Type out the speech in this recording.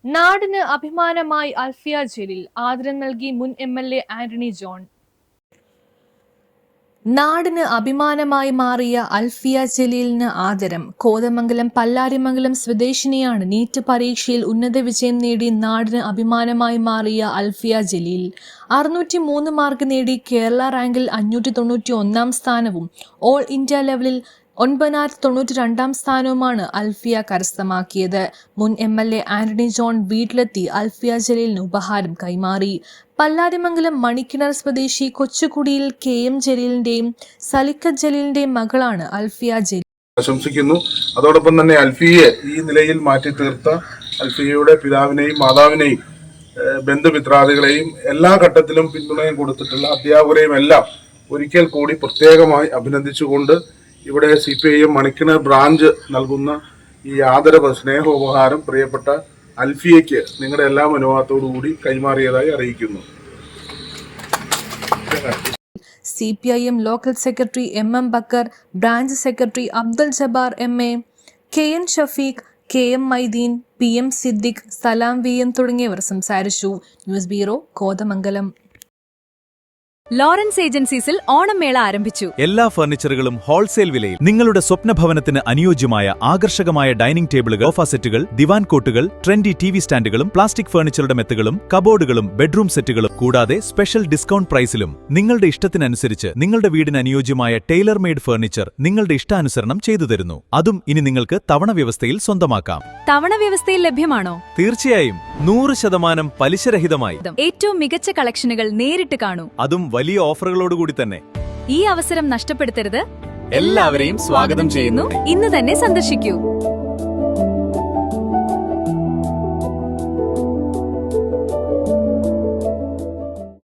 നാടിന് അഭിമാനമായി അൽഫിയ ജലീൽ ആദരം നൽകി മുൻ MLA ആന്റണി ജോൺ. നാടിന് അഭിമാനമായി മാറിയ അൽഫിയ ജലീലിന് ആദരം. കോതമംഗലം പല്ലാരിമംഗലം സ്വദേശിനിയാണ് നീറ്റ് പരീക്ഷയിൽ ഉന്നത വിജയം നേടി നാടിന് അഭിമാനമായി മാറിയ അൽഫിയ ജലീൽ. 603 മാർക്ക് നേടി കേരള റാങ്കിൽ 591 സ്ഥാനവും ഓൾ ഇന്ത്യ ലെവലിൽ 992 സ്ഥാനവുമാണ് അൽഫിയ കരസ്ഥമാക്കിയത്. മുൻ MLA ആന്റണി ജോൺ വീട്ടിലെത്തി അൽഫിയ ജലീലിന് ഉപഹാരം കൈമാറി. പല്ലാരിമംഗലം മണിക്കിണർ സ്വദേശി കൊച്ചുകുടിയിൽ KM ജലീലിന്റെയും സലിക്കത്ത് ജലീലിന്റെയും മകളാണ് അൽഫിയ ജലീൽ. ആശംസിക്കുന്നു. അതോടൊപ്പം തന്നെ അൽഫിയെ ഈ നിലയിൽ മാറ്റി തീർത്ത അൽഫിയയുടെ പിതാവിനെയും മാതാവിനെയും ബന്ധുമിത്രാദികളെയും എല്ലാ ഘട്ടത്തിലും പിന്തുണയും കൊടുത്തിട്ടുള്ള അധ്യാപകരെയും എല്ലാം ഒരിക്കൽ കൂടി പ്രത്യേകമായി അഭിനന്ദിച്ചുകൊണ്ട് ഇവിടെ CPIM മണിക്കിണർ ബ്രാഞ്ച് നൽകുന്ന ഈ ആദരവ് സ്നേഹോപഹാരം പ്രിയപ്പെട്ട അൽഫിയയ്ക്ക് നിങ്ങളുടെ എല്ലാ അനുവാദത്തോടു കൂടി കൈമാറിയതായി അറിയിക്കുന്നു. CPIM local secretary MM Bakkar, branch secretary Abdul Jabbar MA, KN Shafeeq, KM Maideen, PM Siddique, Salam VM തുടങ്ങിയവർ സംസാരിച്ചു. News bureau, Kothamangalam. ലോറൻസ് ഏജൻസീസിൽ ഓണം മേള ആരംഭിച്ചു. എല്ലാ ഫർണിച്ചറുകളും ഹോൾസെയിൽ വിലയിൽ. നിങ്ങളുടെ സ്വപ്ന ഭവനത്തിന് അനുയോജ്യമായ ആകർഷകമായ ഡൈനിംഗ് ടേബിളുകൾ, സോഫ സെറ്റുകൾ, ദിവാൻ കോട്ടുകൾ, ട്രെൻഡി TV സ്റ്റാൻഡുകളും, പ്ലാസ്റ്റിക് ഫർണിച്ചറുടെ മെത്തകളും, കബോർഡുകളും, ബെഡ്റൂം സെറ്റുകളും കൂടാതെ സ്പെഷ്യൽ ഡിസ്കൗണ്ട് പ്രൈസിലും നിങ്ങളുടെ ഇഷ്ടത്തിനനുസരിച്ച് നിങ്ങളുടെ വീടിന് അനുയോജ്യമായ ടൈലർ മെയ്ഡ് ഫർണിച്ചർ നിങ്ങളുടെ ഇഷ്ടാനുസരണം ചെയ്തു തരുന്നു. അതും ഇനി നിങ്ങൾക്ക് തവണ വ്യവസ്ഥയിൽ സ്വന്തമാക്കാം. തവണ വ്യവസ്ഥയിൽ ലഭ്യമാണോ? തീർച്ചയായും 100% പലിശരഹിതമായി. ഏറ്റവും മികച്ച കളക്ഷനുകൾ നേരിട്ട് കാണൂ. അതും വലിയ ഓഫറുകളോടുകൂടി തന്നെ. ഈ അവസരം നഷ്ടപ്പെടുത്തരുത്. എല്ലാവരെയും സ്വാഗതം ചെയ്യുന്നു. ഇന്ന് തന്നെ സന്ദർശിക്കൂ.